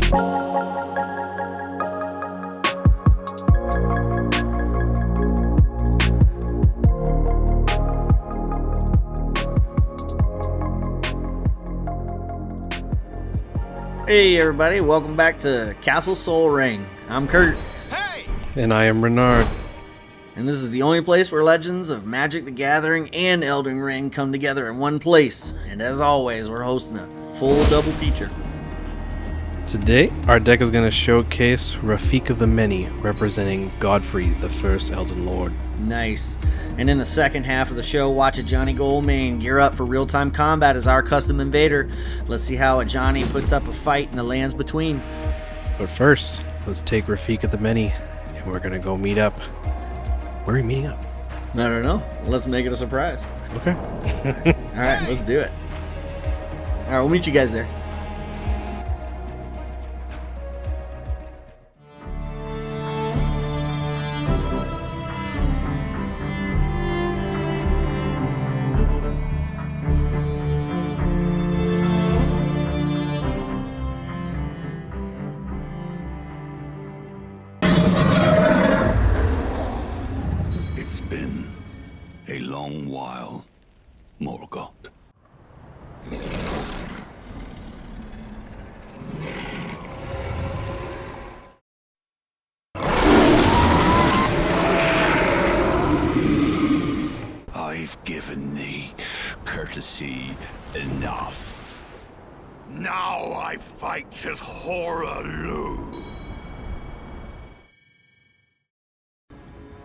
Hey everybody, welcome back to Castle Sol Ring. I'm Kurt. Hey! And I am Renard. And this is the only place where legends of Magic the Gathering and Elden Ring come together in one place. And as always, we're hosting a full double feature. Today, our deck is going to showcase Rafik of the Many, representing Godfrey, the first Elden Lord. Nice. And in the second half of the show, watch Ajani Goldmane gear up for real-time combat as our custom Invader. Let's see how Ajani puts up a fight in the lands between. But first, let's take Rafik of the Many, and we're going to go meet up. Where are we meeting up? I don't know. Let's make it a surprise. Okay. All right, let's do it. All right, we'll meet you guys there. It's been a long while, Morgoth. I've given thee courtesy enough. Now I fight as Horaloo.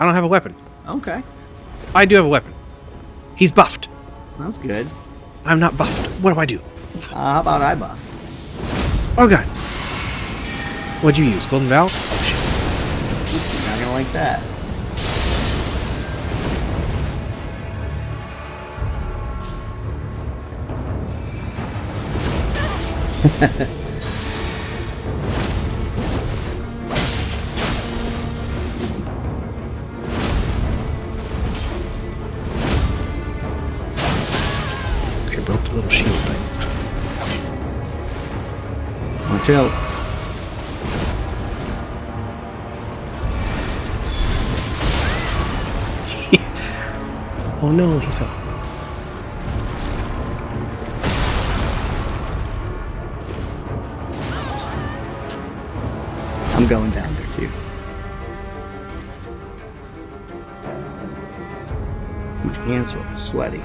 I don't have a weapon. Okay, I do have a weapon. He's buffed. that's good. I'm not buffed. What do I do? How about I buff? Oh god. What'd you use? Golden Vow? Oh shit. You're not gonna like that. Okay, broke the little shield thing. Watch out. Oh no, he fell. I'm going down there too. My hands are sweaty.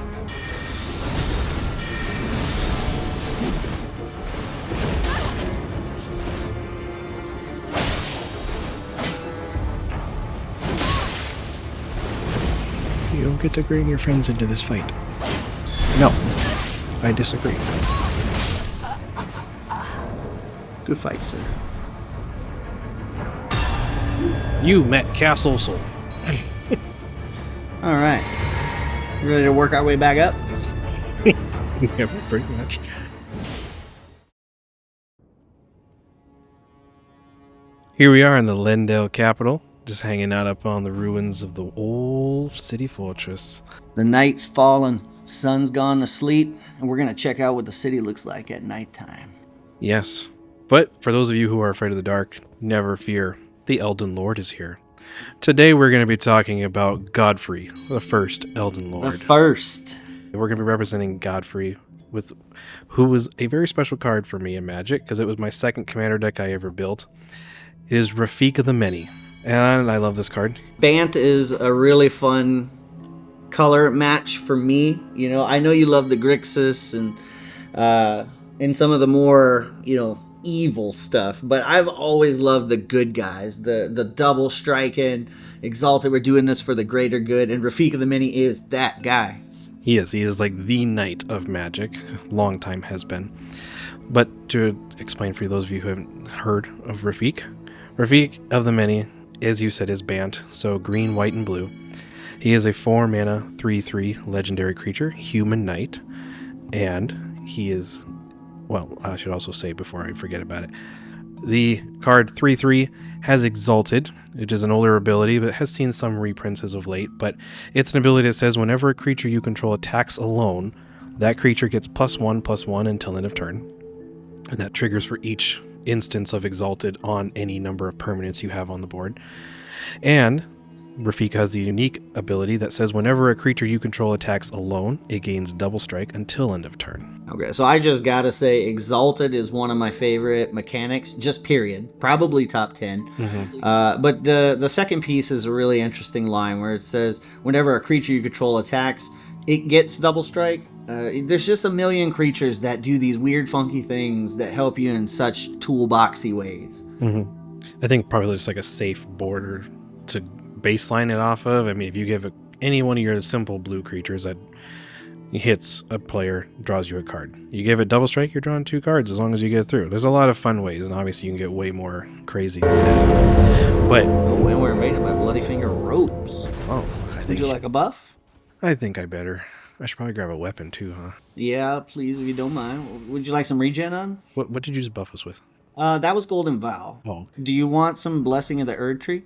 You don't get to bring your friends into this fight. No, I disagree. Good fight, sir. You met Castle Sol. All right. You ready to work our way back up? Yeah, pretty much. Here we are in the Lendale capital, just hanging out up on the ruins of the old city fortress. The night's fallen, sun's gone to sleep, and we're gonna check out what the city looks like at nighttime. Yes, but for those of you who are afraid of the dark, never fear. The Elden Lord is here. Today we're going to be talking about Godfrey, the first Elden Lord. The first. We're going to be representing Godfrey, who was a very special card for me in Magic, because it was my second commander deck I ever built. It is Rafik of the Many, and I love this card. Bant is a really fun color match for me. You know, I know you love the Grixis and some of the more, evil stuff, but I've always loved the good guys, the double striking, exalted, we're doing this for the greater good, and Rafik of the Many is that guy. He is like the knight of Magic, long time has been. But to explain for those of you who haven't heard of Rafik of the Many, as you said, is Bant, so green, white, and blue. He is a 4-mana 3/3 legendary creature, human knight, and he is, well, I should also say before I forget about it, the card 3/3 has Exalted, which is an older ability, but has seen some reprints as of late. But it's an ability that says whenever a creature you control attacks alone, that creature gets +1/+1 until end of turn. And that triggers for each instance of Exalted on any number of permanents you have on the board. And Rafik has the unique ability that says whenever a creature you control attacks alone, it gains double strike until end of turn. Okay, so I just gotta say, Exalted is one of my favorite mechanics, just period. Probably top 10. But the second piece is a really interesting line where it says, whenever a creature you control attacks, it gets double strike. There's just a million creatures that do these weird, funky things that help you in such toolboxy ways. I think probably just like a safe border to baseline it off of. I mean, if you give any one of your simple blue creatures that hits a player, draws you a card. You give it double strike, you're drawing 2 cards as long as you get through. There's a lot of fun ways, and obviously you can get way more crazy than that. But when we're invaded by Bloody Finger ropes. oh, Would you like a buff? I think I should probably grab a weapon too, huh? Yeah, please, if you don't mind. Would you like some regen on? What did you just buff us with? That was Golden Vow. Oh, Do you want some Blessing of the Erd Tree?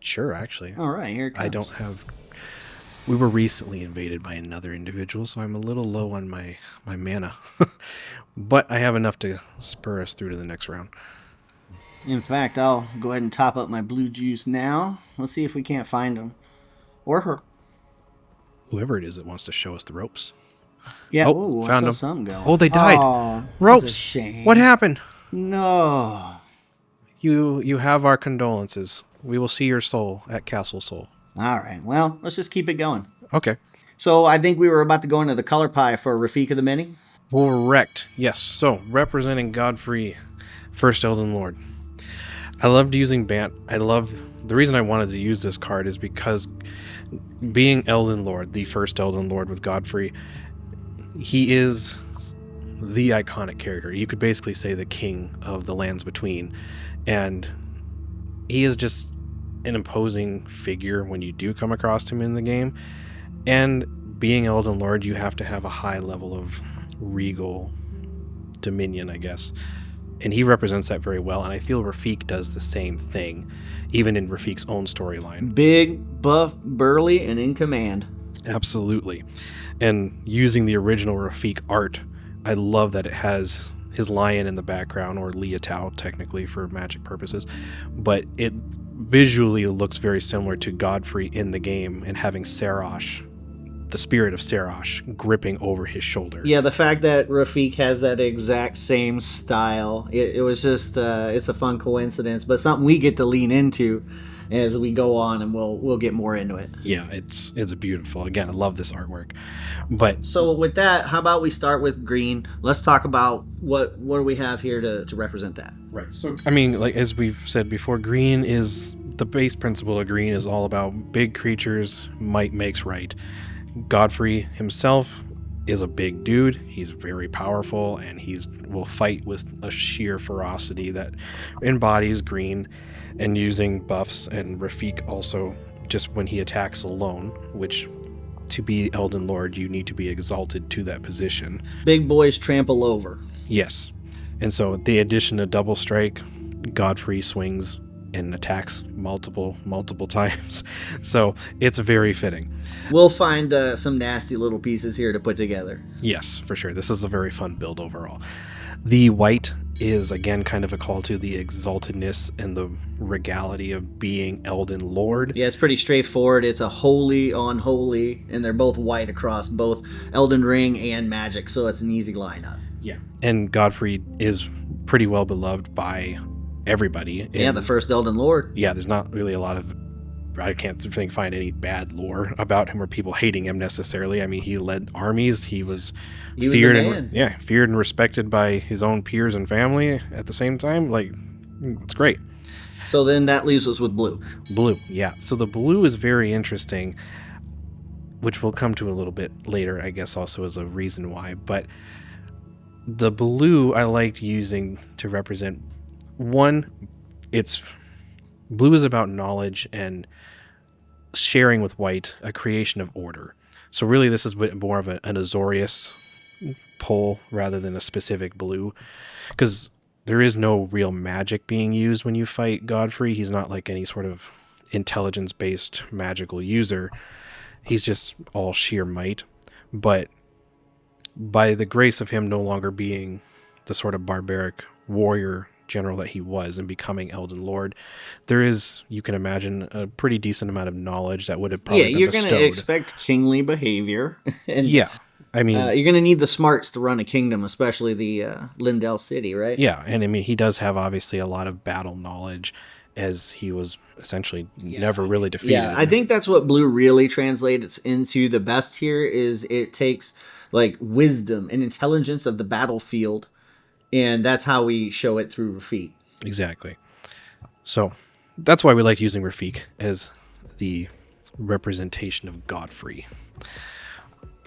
sure, actually. All right, here it comes. I don't have. We were recently invaded by another individual, so I'm a little low on my mana. But I have enough to spur us through to the next round. In fact, I'll go ahead and top up my blue juice now. Let's see if we can't find him. Or her. Whoever it is that wants to show us the ropes. Yeah, Oh, I found saw him. something go. Oh, they died. Aw, Ropes. that's a shame. What happened? No. You have our condolences. We will see your soul at Castle Soul. All right, well, let's just keep it going. Okay. So I think we were about to go into the color pie for Rafik of the Many. Correct. Yes. So, representing Godfrey, first Elden Lord. I loved using Bant. The reason I wanted to use this card is because being Elden Lord, the first Elden Lord with Godfrey, he is the iconic character. You could basically say the king of the lands between. And he is just an imposing figure when you do come across him in the game. And being Elden Lord, you have to have a high level of regal dominion, I guess. And he represents that very well, and I feel Rafik does the same thing, even in Rafik's own storyline. Big, buff, burly, and in command. Absolutely. And using the original Rafik art, I love that it has his lion in the background, or Liatao technically for magic purposes, but it visually looks very similar to Godfrey in the game, and having Sarash, the spirit of Sarash, gripping over his shoulder. Yeah, the fact that Rafik has that exact same style, it was just, it's a fun coincidence, but something we get to lean into as we go on, and we'll get more into it. Yeah, it's beautiful. Again, I love this artwork. But so with that, how about we start with green? Let's talk about what do we have here to represent that. Right. So I mean, like as we've said before, green is the base principle of green is all about big creatures, might makes right. Godfrey himself is a big dude. He's very powerful, and will fight with a sheer ferocity that embodies green, and using buffs. And Rafik also, just when he attacks alone, which to be Elden Lord, you need to be exalted to that position. Big boys trample over. Yes. And so the addition of double strike, Godfrey swings and attacks multiple times. So it's very fitting. We'll find some nasty little pieces here to put together. Yes, for sure. This is a very fun build overall. The white is again kind of a call to the exaltedness and the regality of being Elden Lord. Yeah, it's pretty straightforward. It's a holy on holy, and they're both white across both Elden Ring and Magic, so it's an easy lineup. Yeah. And Godfrey is pretty well beloved by everybody. Yeah, the first Elden Lord. Yeah, there's not really a lot of, I can't find any bad lore about him or people hating him necessarily. I mean, he led armies. He was feared and respected by his own peers and family at the same time. Like, it's great. So then that leaves us with blue. Blue, yeah. So the blue is very interesting, which we'll come to a little bit later, I guess, also as a reason why. But the blue I liked using to represent, one, blue is about knowledge and sharing with white, a creation of order. So really this is more of an Azorius pull rather than a specific blue, because there is no real magic being used when you fight Godfrey. He's not like any sort of intelligence-based magical user. He's just all sheer might. But by the grace of him no longer being the sort of barbaric warrior general that he was and becoming Elden Lord, there is, you can imagine, a pretty decent amount of knowledge that would have probably been you're bestowed. going to expect kingly behavior. And Yeah. I mean, you're going to need the smarts to run a kingdom, especially the Lindell City, right? yeah. And I mean, he does have obviously a lot of battle knowledge, as he was essentially never really defeated. Yeah, I think that's what Blue really translates into the best here is it takes like wisdom and intelligence of the battlefield, and that's how we show it through Rafik. Exactly. So that's why we like using Rafik as the representation of Godfrey.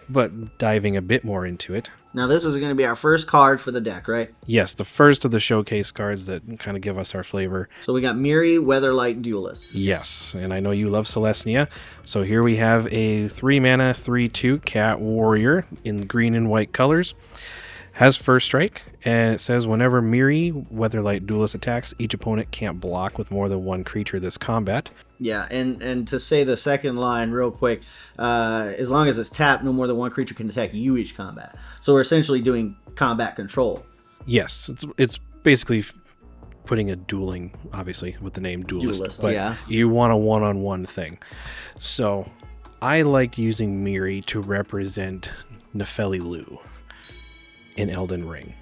But diving a bit more into it. Now this is going to be our first card for the deck, right? Yes, the first of the showcase cards that kind of give us our flavor. So we got Miri, Weatherlight Duelist. Yes, and I know you love Celestia. So here we have a 3-mana, 3/2 cat warrior in green and white colors. Has first strike, and it says whenever Miri, Weatherlight Duelist attacks, each opponent can't block with more than one creature this combat. Yeah, and to say the second line real quick, as long as it's tapped, no more than one creature can attack you each combat. So we're essentially doing combat control. Yes, it's basically putting a dueling, obviously, with the name Duelist, but yeah. You want a one-on-one thing. So I liked using Miri to represent Nefeli Lu in Elden Ring.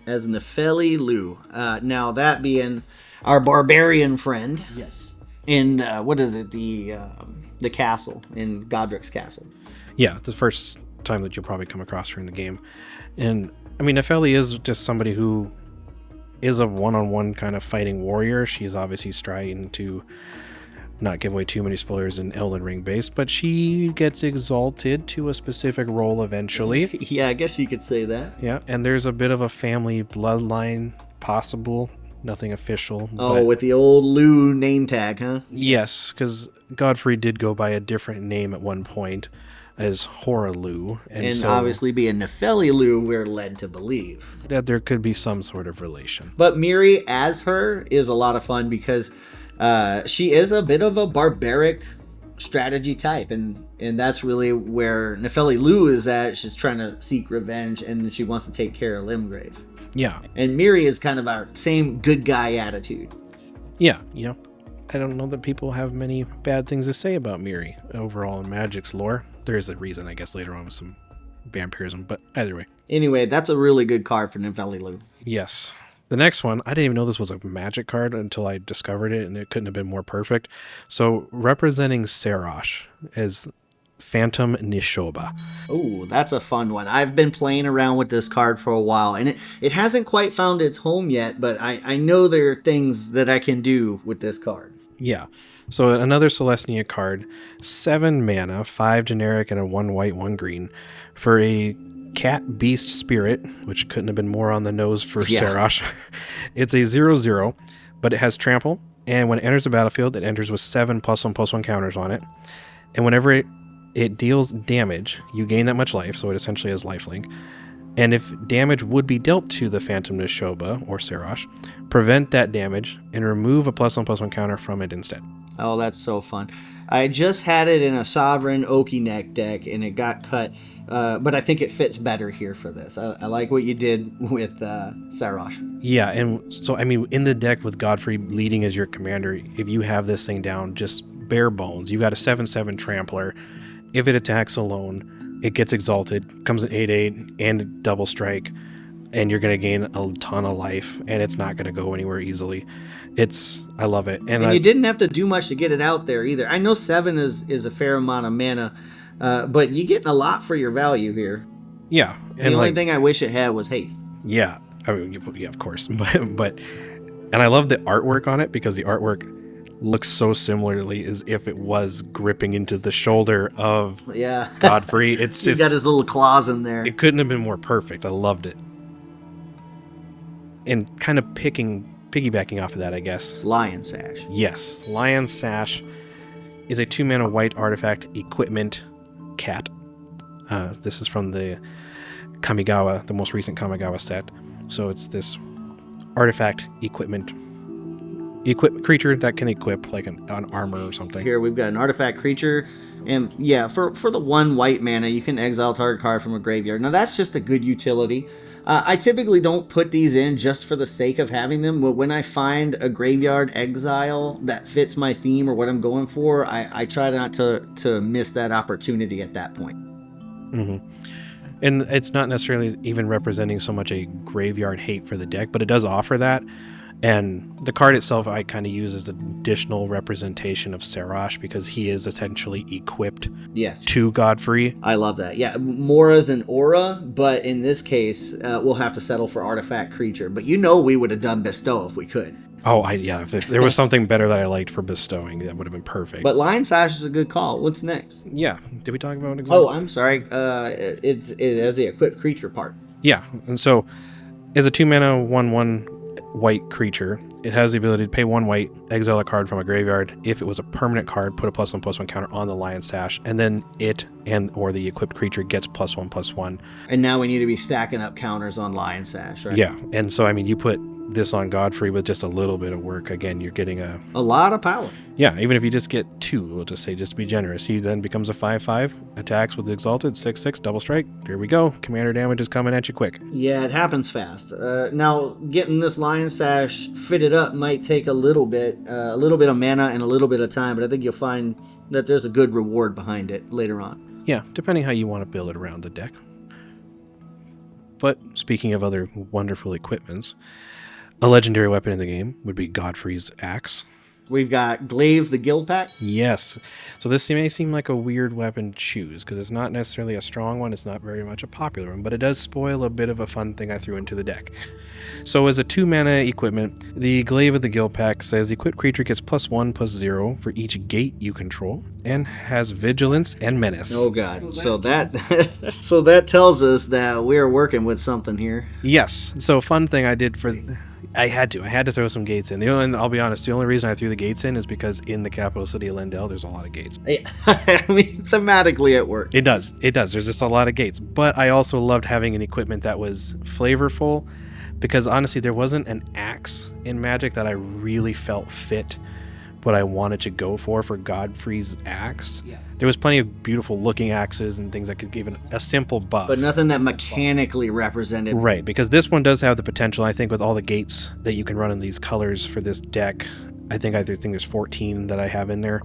As Nefeli Lu. Now that being our barbarian friend. Yes. In what is it, the castle, in Godric's castle. Yeah, it's the first time that you'll probably come across her in the game. And I mean, Nefeli is just somebody who is a one-on-one kind of fighting warrior. She's obviously striving to not give away too many spoilers in Elden Ring base, but she gets exalted to a specific role eventually. Yeah, I guess you could say that. Yeah, and there's a bit of a family bloodline possible. Nothing official. Oh, with the old Lu name tag, huh? Yes, because Godfrey did go by a different name at one point as Horalu. And so obviously being Nefeli Lu, we're led to believe that there could be some sort of relation. But Miri as her is a lot of fun because she is a bit of a barbaric strategy type, and that's really where Nefeli Lu is at. She's trying to seek revenge, and she wants to take care of Limgrave. Yeah. And Miri is kind of our same good guy attitude. Yeah, you know, I don't know that people have many bad things to say about Miri overall in Magic's lore. There is a reason, I guess, later on with some vampirism, but either way. Anyway, that's a really good card for Nefeli Lu. Yes. The next one, I didn't even know this was a Magic card until I discovered it, and it couldn't have been more perfect. So, representing Serash as Phantom Nishoba. Oh, that's a fun one. I've been playing around with this card for a while, and it hasn't quite found its home yet, but I know there are things that I can do with this card. Yeah. So another Celestia card, 7 mana, 5 generic, and a 1 white, 1 green, for a cat beast spirit, which couldn't have been more on the nose for Serash. It's a 0/0, but it has trample, and when it enters the battlefield, it enters with 7 +1/+1 counters on it. And whenever it deals damage, you gain that much life, so it essentially has lifelink. And if damage would be dealt to the Phantom Nishoba, or Serash, prevent that damage and remove a +1/+1 counter from it instead. Oh, that's so fun. I just had it in a Sovereign Oki Neck deck, and it got cut, but I think it fits better here for this. I like what you did with Serash. Yeah, and so, I mean, in the deck with Godfrey leading as your commander, if you have this thing down just bare bones, you've got a 7/7 Trampler. If it attacks alone, it gets exalted, comes at 8/8 and double strike, and you're going to gain a ton of life, and it's not going to go anywhere easily. I love it. And you didn't have to do much to get it out there either. I know 7 is a fair amount of mana, but you're getting a lot for your value here. Yeah. And the only thing I wish it had was haste. Yeah. I mean, yeah, of course. But and I love the artwork on it, because the artwork looks so similarly as if it was gripping into the shoulder of Godfrey. It's just, he's got his little claws in there. It couldn't have been more perfect. I loved it. And kind of piggybacking off of that, I guess. Lion Sash. Yes. Lion Sash is a 2-mana white artifact equipment cat. This is from the Kamigawa, the most recent Kamigawa set. So it's this artifact equipment creature that can equip like an armor or something. Here we've got an artifact creature, and yeah, for the 1 white mana, you can exile target card from a graveyard. Now that's just a good utility. I typically don't put these in just for the sake of having them, but when I find a graveyard exile that fits my theme or what I'm going for, I try not to miss that opportunity at that point. And it's not necessarily even representing so much a graveyard hate for the deck, but it does offer that. And the card itself I kind of use as additional representation of Serash because he is essentially equipped to Godfrey. I love that. Yeah, more as an aura, but in this case, we'll have to settle for artifact creature. But we would have done Bestow if we could. Oh, if there was something better that I liked for bestowing, that would have been perfect. But Lion Sash is a good call. What's next? Yeah. Did we talk about an example? Oh, I'm sorry. It has the equipped creature part. Yeah. And so, as a 2-mana 1/1 white creature, it has the ability to pay 1 white, exile a card from a graveyard. If it was a permanent card, put a +1/+1 counter on the Lion Sash, and then it or the equipped creature gets +1/+1. And now we need to be stacking up counters on Lion Sash, right? Yeah. And so, you put this on Godfrey with just a little bit of work. Again, you're getting a lot of power. Yeah, even if you just get 2, we'll just say, just to be generous, he then becomes a 5/5, attacks with Exalted, 6/6, double strike. Here we go. Commander damage is coming at you quick. Yeah, it happens fast. Now, getting this Lion Sash fitted up might take a little bit of mana and a little bit of time, but I think you'll find that there's a good reward behind it later on. Yeah, depending how you want to build it around the deck. But speaking of other wonderful equipments, a legendary weapon in the game would be Godfrey's Axe. We've got Glaive the Guild Pack. Yes. So this may seem like a weird weapon to choose because it's not necessarily a strong one. It's not very much a popular one, but it does spoil a bit of a fun thing I threw into the deck. So as a 2-mana equipment, the Glaive of the Guild Pack says the equipped creature gets +1/+0 for each gate you control and has Vigilance and Menace. Oh god. So that tells us that we're working with something here. Yes. So fun thing I did I had to throw some gates in. I'll be honest, the only reason I threw the gates in is because in the capital city of Lindell, there's a lot of gates. I mean, thematically it worked. It does. There's just a lot of gates. But I also loved having an equipment that was flavorful because honestly, there wasn't an axe in Magic that I really felt fit what I wanted to go for Godfrey's axe. Yeah. There was plenty of beautiful looking axes and things that could give it a simple buff. But nothing that mechanically represented. Right, because this one does have the potential, I think, with all the gates that you can run in these colors for this deck. I think there's 14 that I have in there.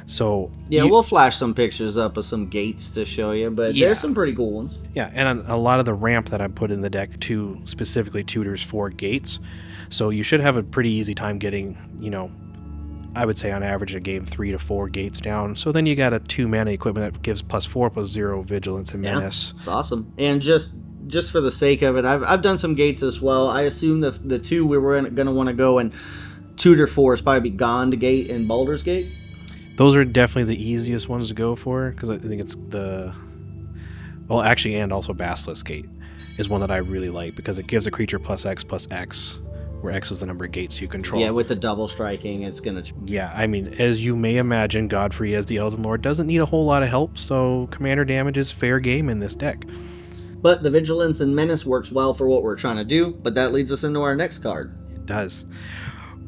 So yeah, we'll flash some pictures up of some gates to show you, but there's some pretty cool ones. Yeah, and a lot of the ramp that I put in the deck too specifically tutors for gates. So you should have a pretty easy time getting, I would say on average a game 3 to 4 gates down. So then you got a 2-mana equipment that gives +4/+0 Vigilance and Menace. It's awesome. And just for the sake of it, I've done some gates as well. I assume the 2 we were going to want to go and tutor for is probably be Gond Gate and Baldur's Gate. Those are definitely the easiest ones to go for because I think it's and also Basilisk Gate is one that I really like because it gives a creature +X/+X. Where X is the number of gates you control. Yeah, with the double striking, it's going to... Yeah, I mean, as you may imagine, Godfrey as the Elden Lord doesn't need a whole lot of help, so commander damage is fair game in this deck. But the Vigilance and Menace works well for what we're trying to do, but that leads us into our next card. It does.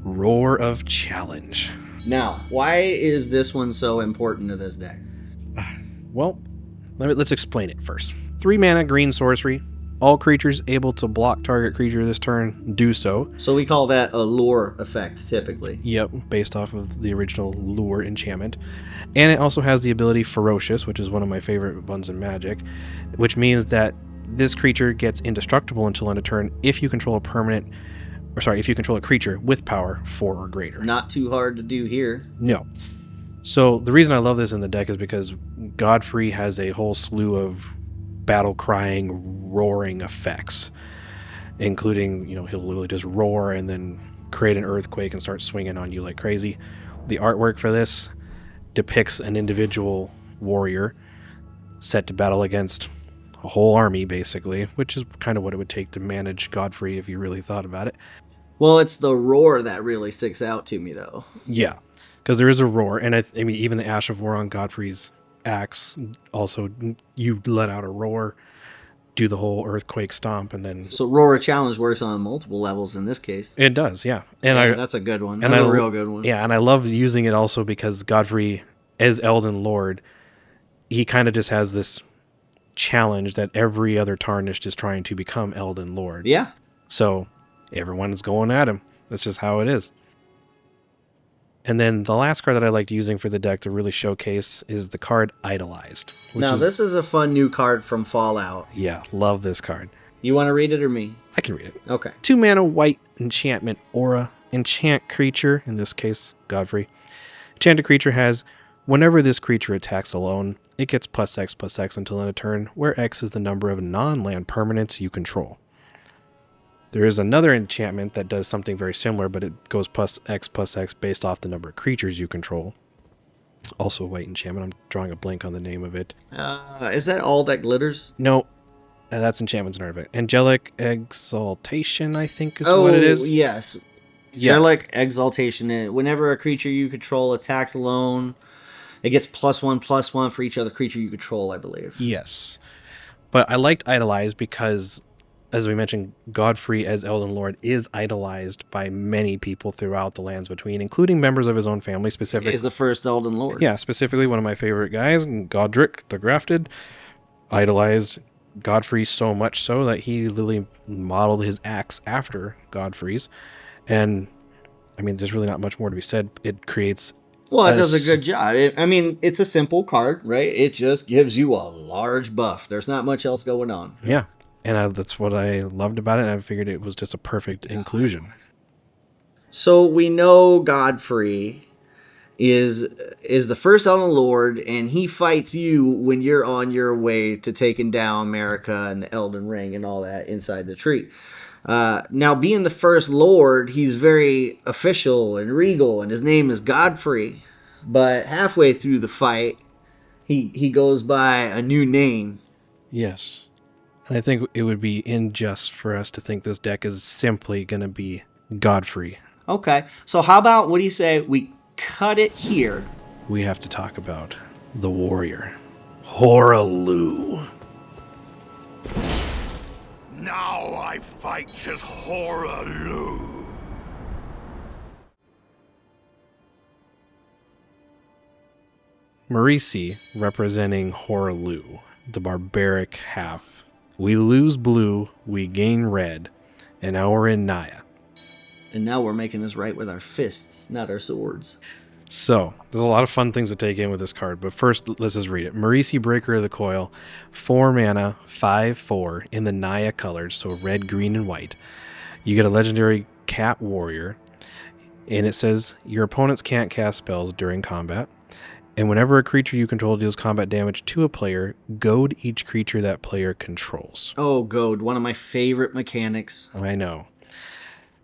Roar of Challenge. Now, why is this one so important to this deck? Well, let's explain it first. 3-mana green sorcery. All creatures able to block target creature this turn do so. So we call that a lure effect, typically. Yep, based off of the original lure enchantment. And it also has the ability Ferocious, which is one of my favorite ones in Magic, which means that this creature gets indestructible until end of turn if you control if you control a creature with power 4 or greater. Not too hard to do here. No. So the reason I love this in the deck is because Godfrey has a whole slew of battle crying, roaring effects, including, he'll literally just roar and then create an earthquake and start swinging on you like crazy. The artwork for this depicts an individual warrior set to battle against a whole army, basically, which is kind of what it would take to manage Godfrey if you really thought about it. Well, it's the roar that really sticks out to me, though. Yeah, because there is a roar, and I mean, even the Ash of War on Godfrey's axe, also, you let out a roar do the whole earthquake stomp, and then So Roar Challenge works on multiple levels in this case. it does, yeah. And Yeah, that's a good one. and That's a real good one. Yeah, and I love using it also because Godfrey, as Elden Lord, he kind of just has this challenge that every other Tarnished is trying to become Elden Lord. Yeah. So everyone is going at him. That's just how it is. And then the last card that I liked using for the deck to really showcase is the card Idolized. Now, this is a fun new card from Fallout. Yeah, love this card. You want to read it or me? I can read it. Okay. 2 mana white enchantment aura. Enchant creature, in this case, Godfrey. Enchanted creature has, whenever this creature attacks alone, it gets +X/+X until end of turn, where X is the number of non-land permanents you control. There is another enchantment that does something very similar, but it goes +X/+X based off the number of creatures you control. Also a white enchantment. I'm drawing a blank on the name of it. Is that all that glitters? No, that's enchantments and artifact. Angelic Exaltation, I think is what it is. Yes. Yeah. Angelic Exaltation. Whenever a creature you control attacks alone, it gets +1/+1 for each other creature you control, I believe. Yes. But I liked Idolized because, as we mentioned, Godfrey as Elden Lord is idolized by many people throughout the Lands Between, including members of his own family, specifically. He's the first Elden Lord. Yeah, specifically one of my favorite guys, Godric the Grafted, idolized Godfrey so much so that he literally modeled his axe after Godfrey's. And, I mean, there's really not much more to be said. It creates... Well, it does a good job. It's a simple card, right? It just gives you a large buff. There's not much else going on. Yeah. And that's what I loved about it. And I figured it was just a perfect inclusion. So we know Godfrey is the first Elden Lord, and he fights you when you're on your way to taking down America and the Elden Ring and all that inside the tree. Now, being the first Lord, he's very official and regal, and his name is Godfrey. But halfway through the fight, he goes by a new name. Yes. And I think it would be unjust for us to think this deck is simply going to be Godfrey. Okay, so how about, what do you say, we cut it here? We have to talk about the warrior, Horalu. Now I fight as Horalu. Marisi representing Horalu, the barbaric half. We lose blue, we gain red, and now we're in Naya. And now we're making this right with our fists, not our swords. So, there's a lot of fun things to take in with this card, but first, let's just read it. Marisi, Breaker of the Coil, 4 mana, 5/4, in the Naya colors, so red, green, and white. You get a legendary Cat Warrior, and it says, your opponents can't cast spells during combat, and whenever a creature you control deals combat damage to a player, goad each creature that player controls. Oh, goad, one of my favorite mechanics. I know.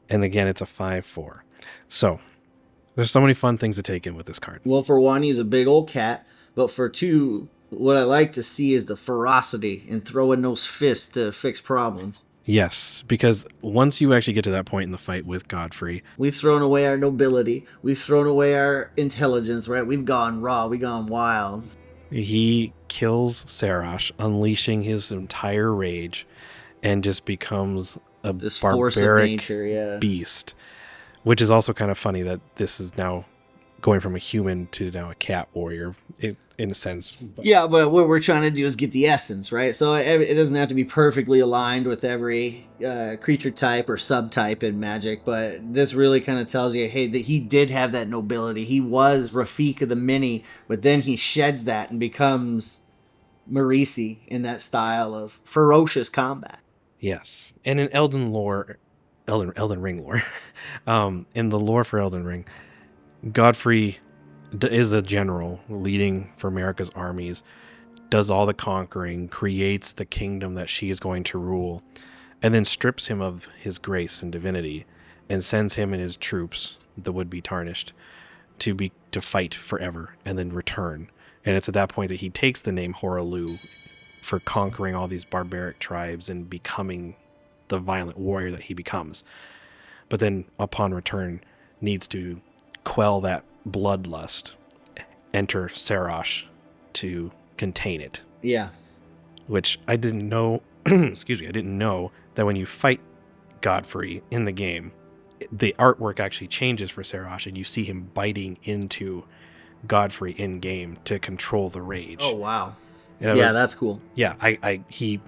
And again, it's a 5/4. So, there's so many fun things to take in with this card. Well, for one, he's a big old cat. But for two, what I like to see is the ferocity in throwing those fists to fix problems. Yes, because once you actually get to that point in the fight with Godfrey... We've thrown away our nobility. We've thrown away our intelligence, right? We've gone raw. We've gone wild. He kills Sarash, unleashing his entire rage, and just becomes a This force of barbaric nature, yeah. beast. Which is also kind of funny that this is now going from a human to now a cat warrior, in a sense. Yeah, but what we're trying to do is get the essence, right? So it doesn't have to be perfectly aligned with every creature type or subtype in Magic, but this really kind of tells you, hey, that he did have that nobility. He was Rafik of the Many, but then he sheds that and becomes Marisi in that style of ferocious combat. Yes. And in Elden Ring lore, in the lore for Elden Ring, Godfrey is a general leading for America's armies, does all the conquering, creates the kingdom that she is going to rule, and then strips him of his grace and divinity and sends him and his troops, the would-be tarnished, to fight forever and then return. And it's at that point that he takes the name Horalu for conquering all these barbaric tribes and becoming the violent warrior that he becomes. But then upon return needs to quell that bloodlust, enter Sarash to contain it. Yeah. Which I didn't know excuse me, I didn't know that when you fight Godfrey in the game, the artwork actually changes for Sarash, and you see him biting into Godfrey in game to control the rage. Oh wow. And Yeah, that's cool. Yeah, he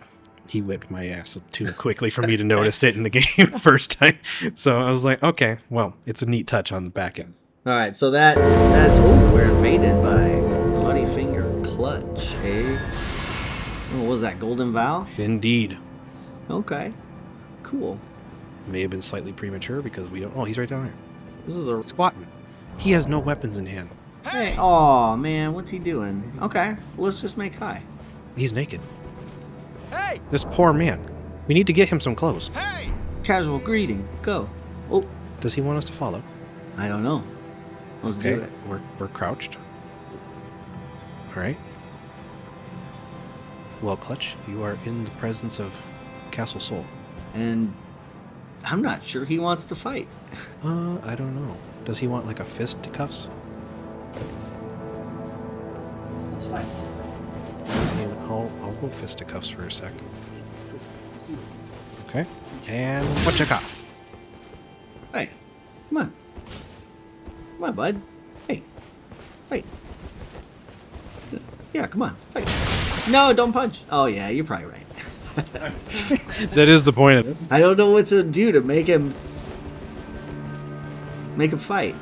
whipped my ass too quickly for me to notice it in the game first time. So I was like, okay, well, it's a neat touch on the back end. All right, so that's we're invaded by Bloody Finger Clutch, eh? Oh, what was that, Golden Vow? Indeed. Okay, cool. May have been slightly premature because we don't. Oh, he's right down there. This is a Squatting. He has no weapons in hand. hey. Oh man, what's he doing? Okay, let's just make high. He's naked. Hey! This poor man. We need to get him some clothes. Hey! Casual greeting. Go. Oh, Does he want us to follow? I don't know. Let's do it. We're crouched. All right. Well, Clutch, you are in the presence of Castle Soul. And I'm not sure he wants to fight. I don't know. Does he want like a fisticuffs? Let's fight. I'll go fisticuffs for a sec. Okay. And what you got? Hey, come on. Come on, bud. Hey, fight. Yeah, come on, fight. No, don't punch. Oh yeah, you're probably right. That is the point of this. I don't know what to do to make him fight.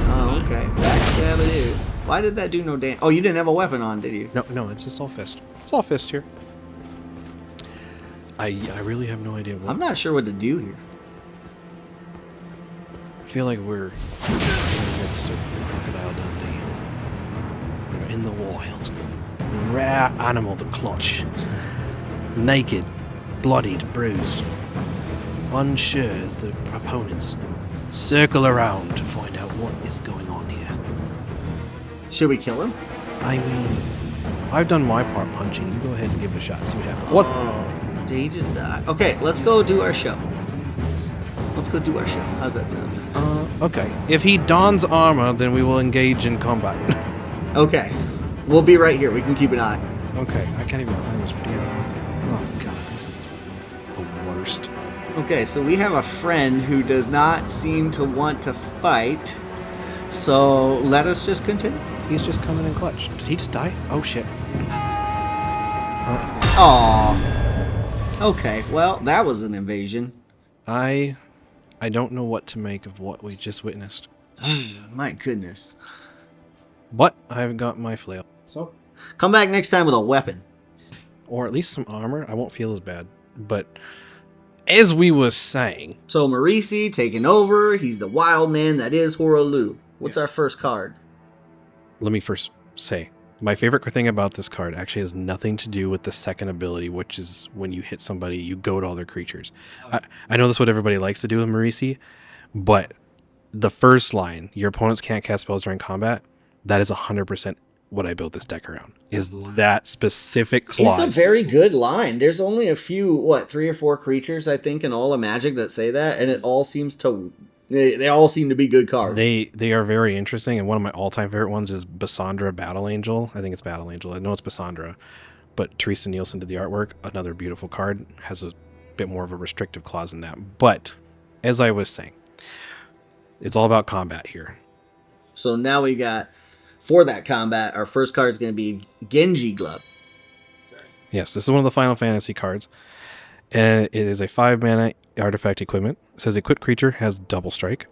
Oh, okay. Backstab it is. Why did that do no damage? Oh, you didn't have a weapon on, did you? No, it's just all fist. It's all fist here. I really have no idea what. I'm not sure what to do here. I feel like we're in the midst of Crocodile Dundee. We're in the wild. The rare animal, the Clutch. Naked, bloodied, bruised. Unsure as the opponents circle around to find out what is going on here. Should we kill him? I mean, I've done my part punching. You go ahead and give it a shot. See what happens. What? Oh, did he just die? Okay, let's go do our show. Let's go do our show. How's that sound? Okay. If he dons armor, then we will engage in combat. Okay. We'll be right here. We can keep an eye. Okay. I can't even climb this damn rock now. Oh god, this is the worst. Okay, so we have a friend who does not seem to want to fight. So let us just continue. He's just coming in clutch. Did he just die? Oh shit. Aww. Okay, well, that was an invasion. I don't know what to make of what we just witnessed. My goodness. But I've got my flail. So, Come back next time with a weapon. or at least some armor. I won't feel as bad. But as we were saying, So Marisi taking over. He's the wild man that is Horalu. What's our first card? let me first say, my favorite thing about this card actually has nothing to do with the second ability, which is when you hit somebody, you goad all their creatures. I know that's what everybody likes to do with Marisi, but the first line, your opponents can't cast spells during combat, that is 100% what I built this deck around, is that specific clause. It's a very good line. There's only a few, 3 or 4 creatures, I think, in all of Magic that say that, and it all seems to... They all seem to be good cards. They are very interesting, and one of my all-time favorite ones is Bassandra Battle Angel. I think it's Battle Angel. I know it's Bassandra, but Teresa Nielsen did the artwork. Another beautiful card. Has a bit more of a restrictive clause in that. But, as I was saying, it's all about combat here. So now we got, for that combat, our first card is going to be Genji Glove. Yes, this is one of the Final Fantasy cards. And it is a 5-mana artifact equipment. It says equipped creature has double strike.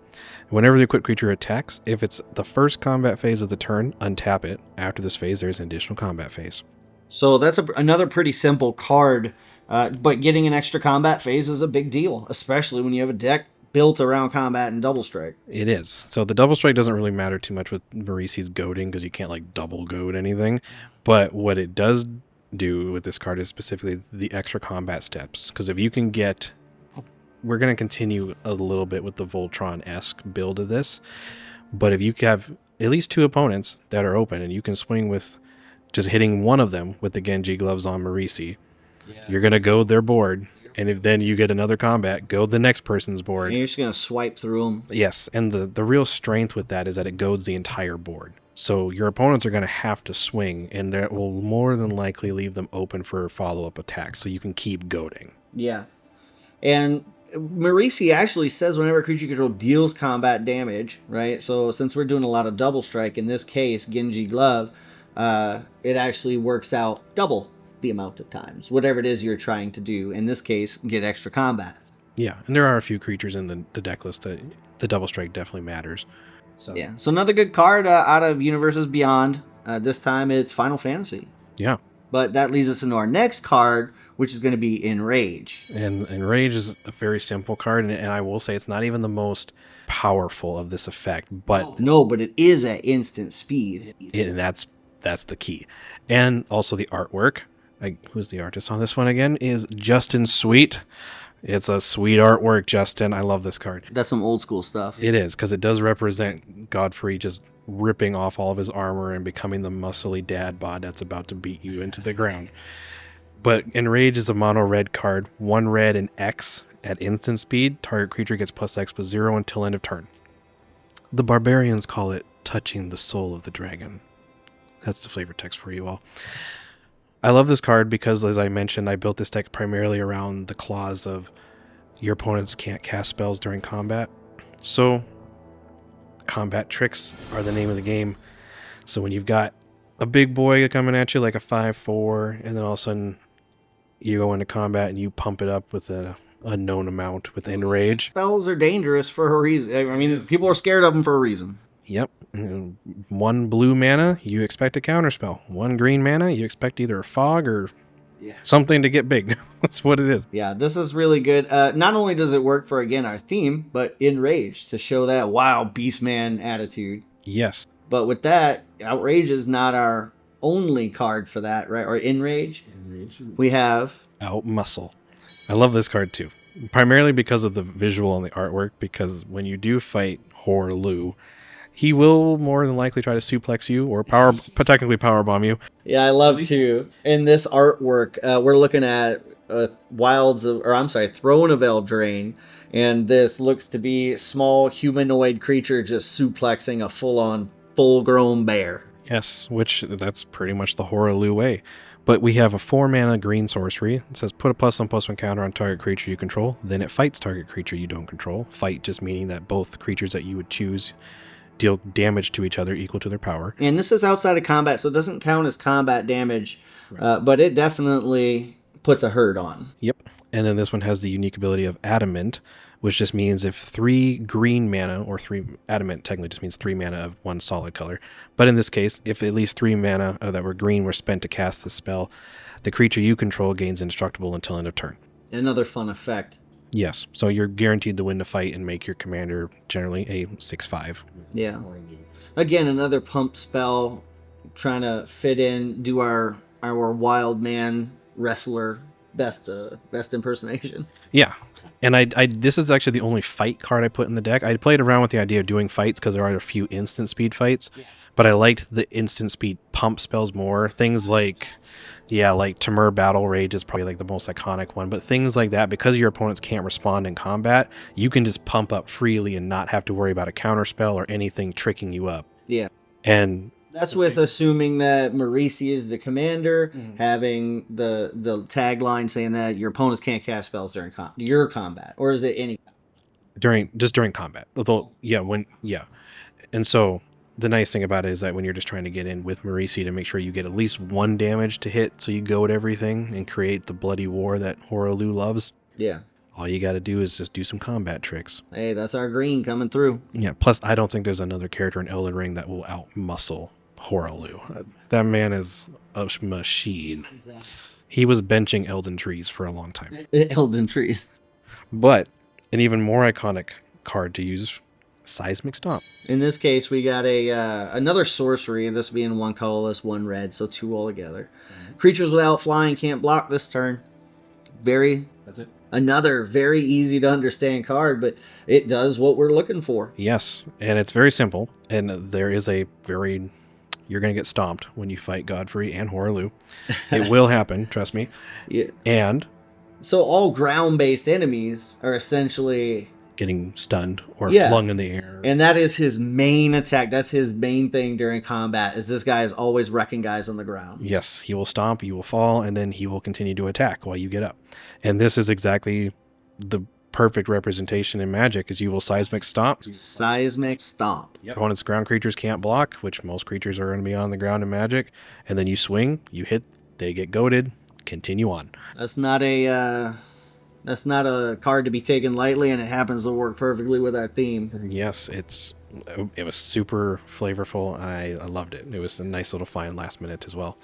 Whenever the equipped creature attacks, if it's the first combat phase of the turn, untap it. After this phase, there's an additional combat phase. So that's another pretty simple card, but getting an extra combat phase is a big deal, especially when you have a deck built around combat and double strike. It is. So the double strike doesn't really matter too much with Marisi's goading because you can't double goad anything. But what it does do with this card is specifically the extra combat steps. Because if you can get... We're going to continue a little bit with the Voltron-esque build of this. But if you have at least 2 opponents that are open and you can swing with just hitting one of them with the Genji gloves on Marisi, you're going to goad their board. And if then you get another combat, goad the next person's board. And you're just going to swipe through them. Yes, and the real strength with that is that it goads the entire board. So your opponents are going to have to swing, and that will more than likely leave them open for follow-up attacks, so you can keep goading. Yeah. And Marisi actually says whenever creature you control deals combat damage, right? So since we're doing a lot of double strike, in this case, Genji Glove, it actually works out double the amount of times. Whatever it is you're trying to do, in this case, get extra combat. Yeah, and there are a few creatures in the deck list that the double strike definitely matters. So yeah, so another good card out of Universes Beyond. This time it's Final Fantasy. Yeah. But that leads us into our next card, which is going to be Enrage. And Enrage is a very simple card, and I will say it's not even the most powerful of this effect, but No, but it is at instant speed. and that's the key. And also the artwork. Like, who's the artist on this one again? Is Justin Sweet. It's a sweet artwork, Justin. I love this card. That's some old school stuff. It is, because it does represent Godfrey just ripping off all of his armor and becoming the muscly dad bod that's about to beat you into the ground. But Enrage is a mono red card, 1 red and X at instant speed. Target creature gets +X+0 until end of turn. The barbarians call it touching the soul of the dragon. That's the flavor text for you all. I love this card because, as I mentioned, I built this deck primarily around the clause of your opponents can't cast spells during combat. So, combat tricks are the name of the game. So when you've got a big boy coming at you like a 5/4, and then all of a sudden you go into combat and you pump it up with an unknown amount with Enrage. Spells are dangerous for a reason. I mean, people are scared of them for a reason. Yep. 1 blue mana, you expect a counterspell. 1 green mana, you expect either a fog or something to get big. That's what it is. Yeah, this is really good. Not only does it work for, again, our theme, but Enrage to show that, wow, Beastman attitude. Yes. But with that, Outrage is not our only card for that, right? Or Enrage. We have Out Muscle. I love this card too. Primarily because of the visual and the artwork, because when you do fight Hor Lu, he will more than likely try to suplex you or technically powerbomb you. Yeah, I love to. In this artwork, we're looking at Throne of Eldraine, and this looks to be a small humanoid creature just suplexing a full-grown bear. Yes, which that's pretty much the Hor Lu way. But we have a 4 mana green sorcery. It says put a +1/+1 counter on target creature you control. Then it fights target creature you don't control. Fight just meaning that both creatures that you would choose deal damage to each other equal to their power. And this is outside of combat, so it doesn't count as combat damage, but it definitely puts a hurt on. Yep. And then this one has the unique ability of Adamant, which just means if 3 green mana, or 3 Adamant technically just means 3 mana of 1 solid color. But in this case, if at least 3 mana that were green were spent to cast this spell, the creature you control gains indestructible until end of turn. Another fun effect. Yes, so you're guaranteed to win the fight and make your commander generally a 6/5. Yeah. Again, another pump spell, trying to fit in, do our wild man wrestler best impersonation. Yeah, and I this is actually the only fight card I put in the deck. I played around with the idea of doing fights because there are a few instant speed fights, but I liked the instant speed pump spells more. Things like Temur Battle Rage is probably like the most iconic one, but things like that, because your opponents can't respond in combat, you can just pump up freely and not have to worry about a counter spell or anything tricking you up. Yeah. And that's with assuming that Marisi is the commander, having the tagline saying that your opponents can't cast spells during your combat, or is it any? During combat. Although, and so the nice thing about it is that when you're just trying to get in with Marisi to make sure you get at least 1 damage to hit, so you go at everything and create the bloody war that Hor Lu loves. Yeah. All you got to do is just do some combat tricks. Hey, that's our green coming through. Yeah. Plus, I don't think there's another character in Elden Ring that will out-muscle Hor Lu. That man is a machine. Exactly. He was benching Elden Trees for a long time. Elden Trees. But an even more iconic card to use, Seismic Stomp. In this case, we got another sorcery, this being 1 colorless, 1 red, so 2 altogether. Creatures without flying can't block this turn. That's it. Another very easy to understand card, but it does what we're looking for. Yes, and it's very simple, and there is you're going to get stomped when you fight Godfrey and Hor Lu. It will happen, trust me. Yeah. And so all ground-based enemies are essentially getting stunned or Yeah. flung in the air. And that is his main attack. That's his main thing during combat, is this guy is always wrecking guys on the ground. Yes, he will stomp, you will fall, and then he will continue to attack while you get up. And this is exactly the perfect representation in Magic, is you will seismic stomp. Seismic stomp. Yep. Opponent's ground creatures can't block, which most creatures are going to be on the ground in Magic. And then you swing, you hit, they get goaded, continue on. That's not a card to be taken lightly, and it happens to work perfectly with our theme. Yes, it was super flavorful. I loved it. It was a nice little find last minute as well.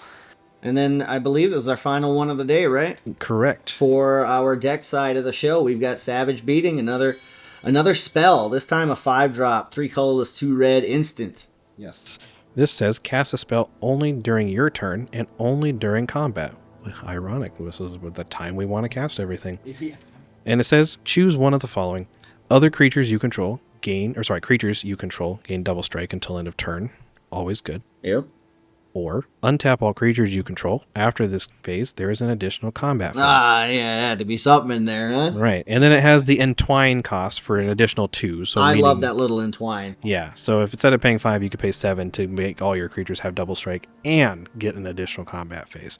And then I believe this is our final one of the day, right? Correct. For our deck side of the show, we've got Savage Beating, another spell. This time a 5-drop, 3 colorless, 2 red instant. Yes. This says cast a spell only during your turn and only during combat. Ironic. This is the time we want to cast everything. Yeah. And it says choose one of the following: other creatures you control gain double strike until end of turn. Always good. Yep. Or untap all creatures you control. After this phase, there is an additional combat phase. Yeah, it had to be something in there, huh? Right. And then it has the entwine cost for an additional 2. So I love that little entwine. Yeah. So if instead of paying 5, you could pay 7 to make all your creatures have double strike and get an additional combat phase.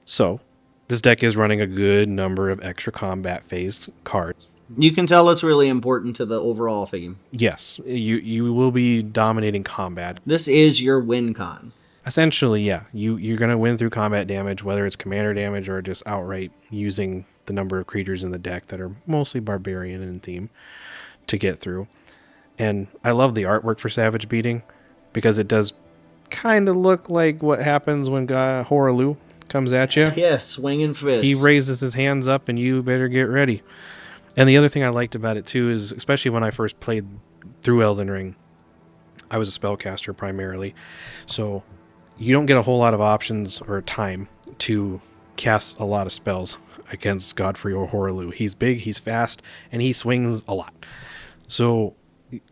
So this deck is running a good number of extra combat phase cards. You can tell it's really important to the overall theme. Yes, you will be dominating combat. This is your win con. Essentially, yeah. You're going to win through combat damage, whether it's commander damage or just outright using the number of creatures in the deck that are mostly barbarian in theme to get through. And I love the artwork for Savage Beating because it does kind of look like what happens when Horalu comes at you. Yeah, swinging fist. He raises his hands up and you better get ready. And the other thing I liked about it too is, especially when I first played through Elden Ring, I was a spellcaster primarily. So you don't get a whole lot of options or time to cast a lot of spells against Godfrey or Horalu. He's big, he's fast, and he swings a lot. So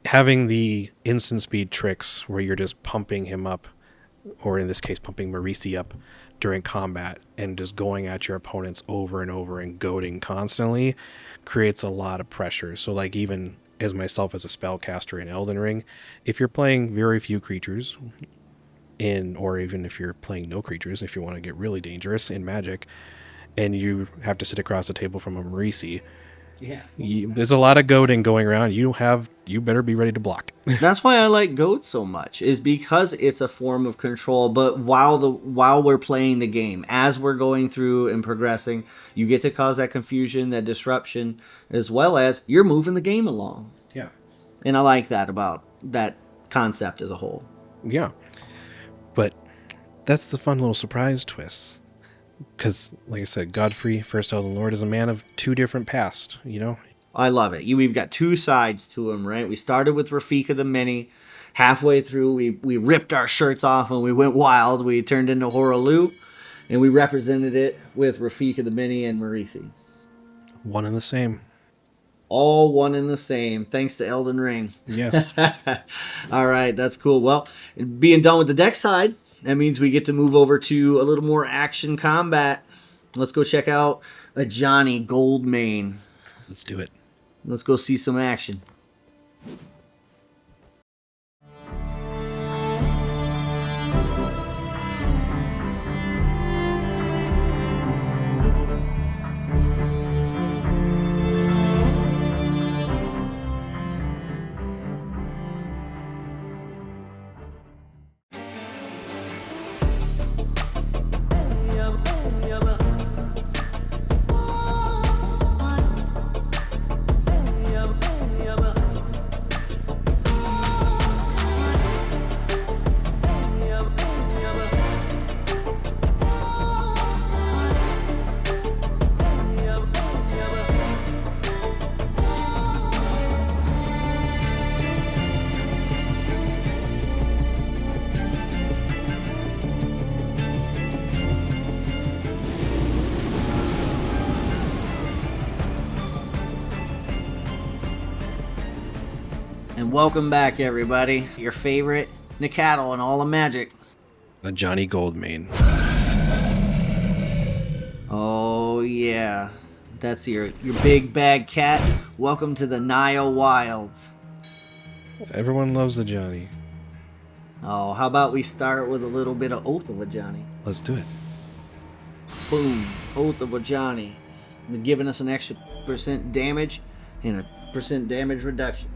having the instant speed tricks where you're just pumping him up, or in this case pumping Marisi up during combat and just going at your opponents over and over and goading constantly, creates a lot of pressure. So like even as myself as a spellcaster in Elden Ring, if you're playing very few creatures or even if you're playing no creatures, if you want to get really dangerous in Magic and you have to sit across the table from a Marisi, there's a lot of goading going around. You better be ready to block. That's why I like goat so much, is because it's a form of control. But while we're playing the game, as we're going through and progressing, you get to cause that confusion, that disruption, as well as you're moving the game along. Yeah. And I like that about that concept as a whole. Yeah. But that's the fun little surprise twist. Because, like I said, Godfrey, First Elden Lord, is a man of 2 different pasts, you know? I love it. We've got 2 sides to him, right? We started with Rafika the Many. Halfway through, we ripped our shirts off and we went wild. We turned into Horalu, and we represented it with Rafika the Many and Marisi. One and the same. All one and the same, thanks to Elden Ring. Yes. All right, that's cool. Well, being done with the deck side, that means we get to move over to a little more action combat. Let's go check out Ajani Goldmane. Let's do it. Let's go see some action. And welcome back, everybody. Your favorite Nicatl in all of Magic. Ajani Goldmane. Oh, yeah. That's your big bad cat. Welcome to the Naya Wilds. Everyone loves Ajani. Oh, how about we start with a little bit of Oath of Ajani? Let's do it. Boom, Oath of Ajani. Giving us an extra % damage and a % damage reduction.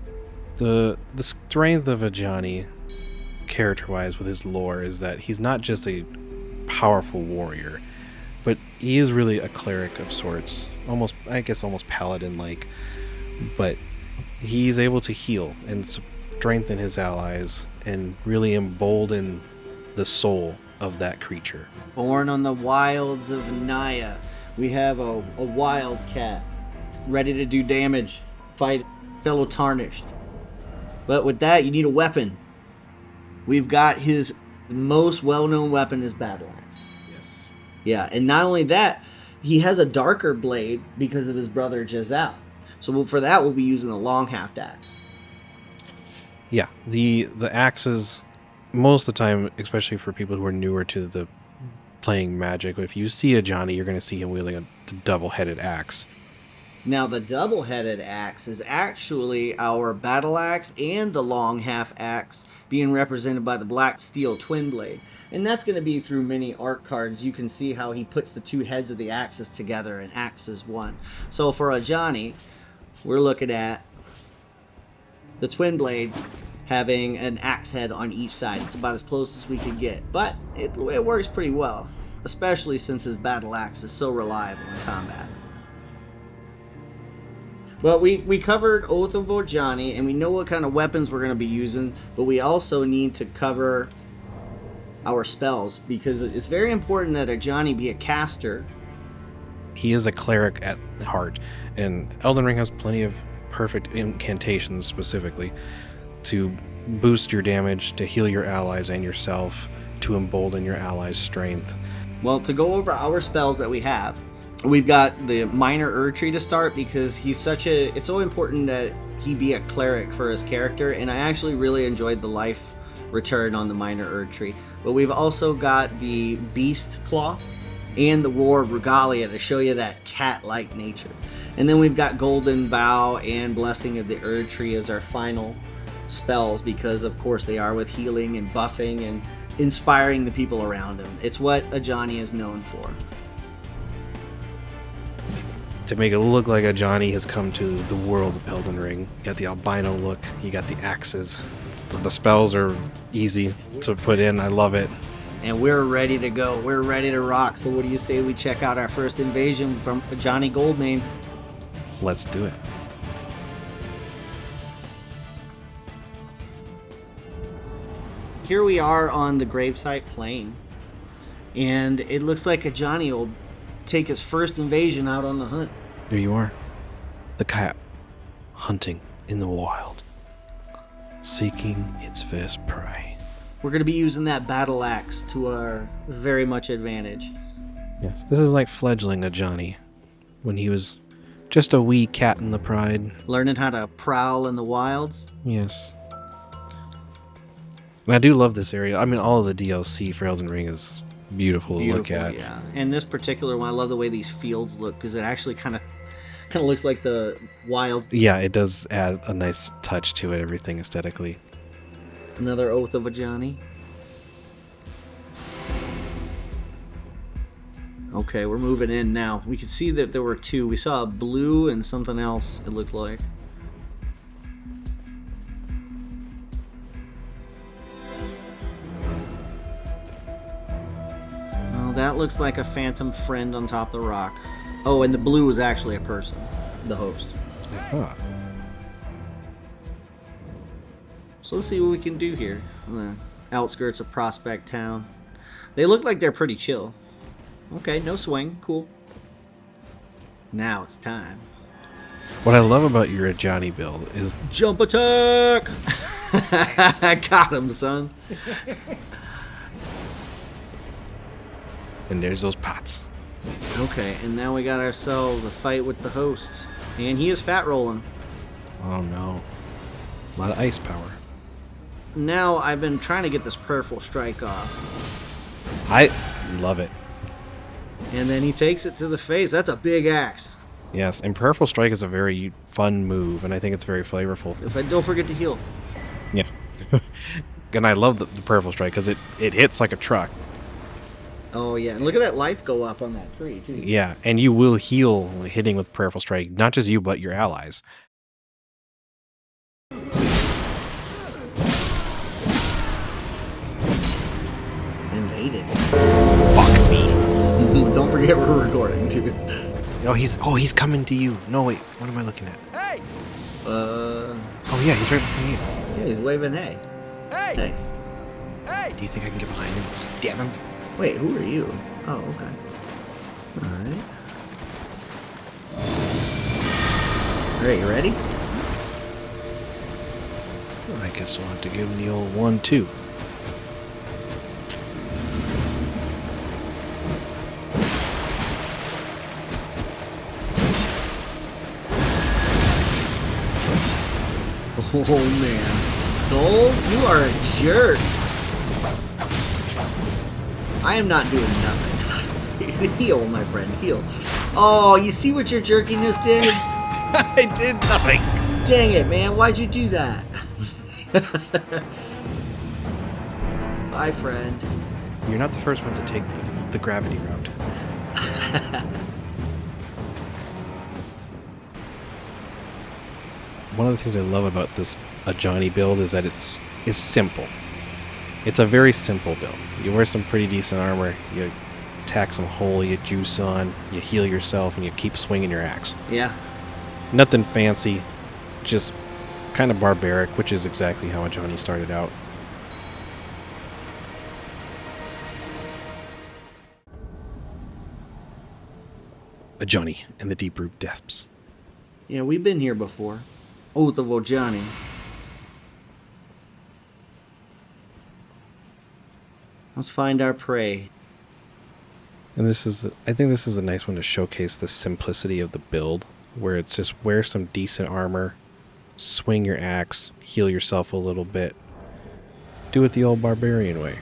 The strength of Ajani, character-wise with his lore, is that he's not just a powerful warrior, but he is really a cleric of sorts. Almost paladin-like. But he's able to heal and strengthen his allies and really embolden the soul of that creature. Born on the wilds of Naya, we have a wild cat ready to do damage, fight fellow tarnished. But with that, you need a weapon. We've got his most well-known weapon is battle axe. Yes. Yeah, and not only that, he has a darker blade because of his brother Jazal. So for that, we'll be using the long haft axe. Yeah, the axes, most of the time, especially for people who are newer to the playing Magic, if you see Ajani, you're going to see him wielding a double-headed axe. Now, the double-headed axe is actually our battle axe and the long half axe being represented by the black steel twin blade. And that's going to be through many art cards. You can see how he puts the two heads of the axes together and axes one. So for Ajani, we're looking at the twin blade having an axe head on each side. It's about as close as we could get. But it works pretty well, especially since his battle axe is so reliable in combat. Well, we covered Oath of Ajani, and we know what kind of weapons we're going to be using, but we also need to cover our spells, because it's very important that Ajani be a caster. He is a cleric at heart, and Elden Ring has plenty of perfect incantations specifically to boost your damage, to heal your allies and yourself, to embolden your allies' strength. Well, to go over our spells that we have, we've got the minor Erdtree to start, because it's so important that he be a cleric for his character, and I actually really enjoyed the life return on the minor Erdtree. But we've also got the Beast Claw and the Roar of Regalia to show you that cat-like nature. And then we've got Golden Bough and Blessing of the Erdtree as our final spells, because of course they are with healing and buffing and inspiring the people around him. It's what Ajani is known for. To make it look like Ajani has come to the world of Elden Ring. You got the albino look, you got the axes. The spells are easy to put in, I love it. And we're ready to go. We're ready to rock. So what do you say we check out our first invasion from Ajani Goldmane? Let's do it. Here we are on the gravesite plain, and it looks like Ajani will take his first invasion out on the hunt. There you are. The cat, hunting in the wild, seeking its first prey. We're going to be using that battle axe to our very much advantage. Yes, this is like fledgling Ajani, when he was just a wee cat in the pride. Learning how to prowl in the wilds. Yes. And I do love this area. I mean, all of the DLC for Elden Ring is beautiful to look at. Yeah. And this particular one, I love the way these fields look, because it actually kind of looks like the wild. Yeah, it does add a nice touch to it, everything aesthetically. Another Oath of Ajani. Okay, we're moving in now. We could see that there were two. We saw a blue and something else, it looked like. Oh, that looks like a phantom friend on top of the rock. Oh, and the blue was actually a person, the host. Uh-huh. So let's see what we can do here on the outskirts of Prospect Town. They look like they're pretty chill. Okay, no swing. Cool. Now it's time. What I love about your Ajani build is... Jump attack! I got him, son. And there's those pots. Okay, and now we got ourselves a fight with the host. And he is fat rolling. Oh no. A lot of ice power. Now I've been trying to get this prayerful strike off. I love it. And then he takes it to the face. That's a big axe. Yes, and Prayerful Strike is a very fun move, and I think it's very flavorful. If I don't forget to heal. Yeah. And I love the Prayerful Strike because it hits like a truck. Oh, yeah. And look at that life go up on that tree, too. Yeah, and you will heal hitting with Prayerful Strike, not just you, but your allies. Invaded. Fuck me. Don't forget we're recording, too. Oh, he's coming to you. No, wait, what am I looking at? Hey! Oh, yeah, he's right behind you. Yeah, he's waving hey. Hey! Hey. Hey! Do you think I can get behind him and stab him? Wait, who are you? Oh, okay. Alright. Alright, you ready? Well, I guess we'll have to give him the old 1-2. Oh man. Skulls, you are a jerk. I am not doing nothing. Heal, my friend, heal. Oh, you see what your jerkiness did? I did nothing. Dang it, man. Why'd you do that? Bye, friend. You're not the first one to take the gravity route. One of the things I love about this Ajani build is that it's simple. It's a very simple build. You wear some pretty decent armor, you attack some holy, you juice on, you heal yourself, and you keep swinging your axe. Yeah. Nothing fancy, just kind of barbaric, which is exactly how Ajani started out. Ajani and the Deep Root Depths. Yeah, we've been here before. Oath of Ajani. Let's find our prey. And I think this is a nice one to showcase the simplicity of the build, where it's just wear some decent armor, swing your axe, heal yourself a little bit, do it the old barbarian way,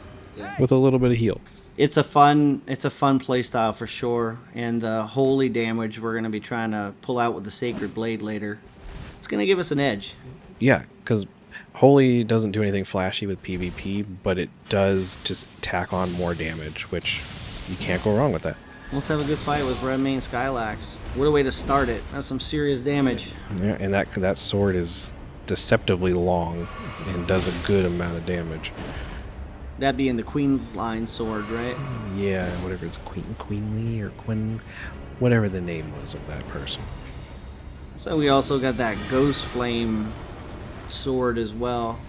with a little bit of heal. It's a fun play style for sure, and the holy damage we're gonna be trying to pull out with the Sacred Blade later. It's gonna give us an edge. Yeah, because Holy doesn't do anything flashy with PvP, but it does just tack on more damage, which you can't go wrong with that. Let's have a good fight with Redmane Skylax. What a way to start it. That's some serious damage. Yeah, and that sword is deceptively long and does a good amount of damage. That being the Queen's Line sword, right? Yeah, whatever it's Queenly or Quinn, whatever the name was of that person. So we also got that Ghost Flame sword as well.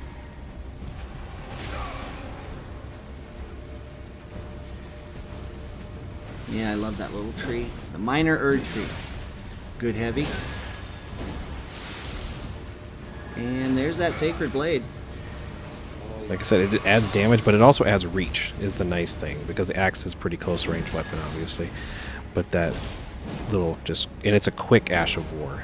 Yeah, I love that little tree. The Minor Erd tree. Good heavy. And there's that Sacred Blade. Like I said, it adds damage, but it also adds reach, is the nice thing, because the axe is a pretty close range weapon, obviously. But that little and it's a quick Ash of War.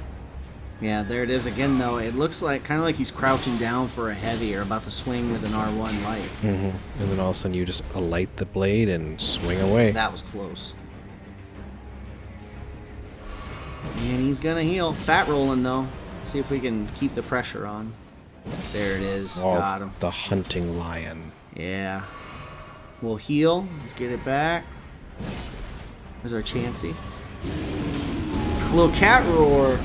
Yeah, there it is again, though. It looks like kind of like he's crouching down for a heavy or about to swing with an R1 light. Mm-hmm. And then all of a sudden you just alight the blade and swing away. That was close. And he's gonna heal. Fat rolling though. See if we can keep the pressure on. There it is. Oh, Got him. the hunting lion. Yeah. We'll heal. Let's get it back. There's our Chansey. A little cat roar.